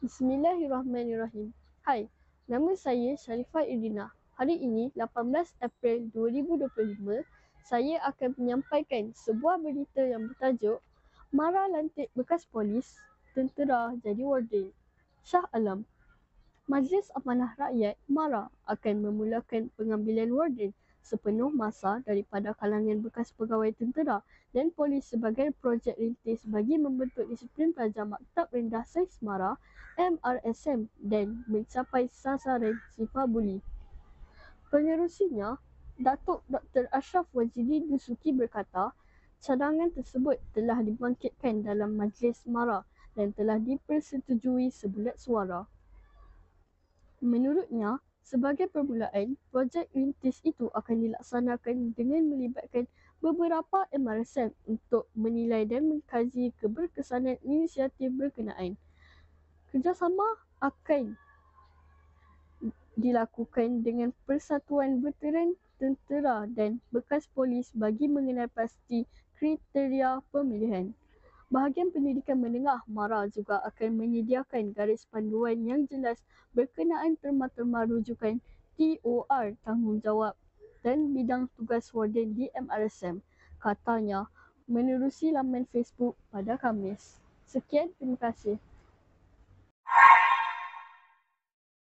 Bismillahirrahmanirrahim. Hai, nama saya Sharifah Irdina. Hari ini, 18 April 2025, saya akan menyampaikan sebuah berita yang bertajuk Mara lantik bekas polis, tentera jadi warden. Shah Alam. Majlis Amanah Rakyat MARA akan memulakan pengambilan warden sepenuh masa daripada kalangan bekas pegawai tentera dan polis sebagai projek rintis bagi membentuk disiplin pelajar Maktab Rendah Saiz MARA MRSM dan mencapai sasaran sifar buli. Penerusinya, Datuk Dr. Ashraf Wajidi Dusuki berkata, cadangan tersebut telah dibangkitkan dalam Majlis MARA dan telah dipersetujui sebulat suara. Menurutnya, sebagai permulaan, projek rintis itu akan dilaksanakan dengan melibatkan beberapa MRSM untuk menilai dan mengkaji keberkesanan inisiatif berkenaan. Kerjasama akan dilakukan dengan Persatuan Veteran Tentera dan Bekas Polis bagi mengenal pasti kriteria pemilihan. Bahagian pendidikan menengah MARA juga akan menyediakan garis panduan yang jelas berkenaan terma-terma rujukan TOR tanggungjawab dan bidang tugas warden di MRSM, katanya menerusi laman Facebook pada Khamis. Sekian, terima kasih.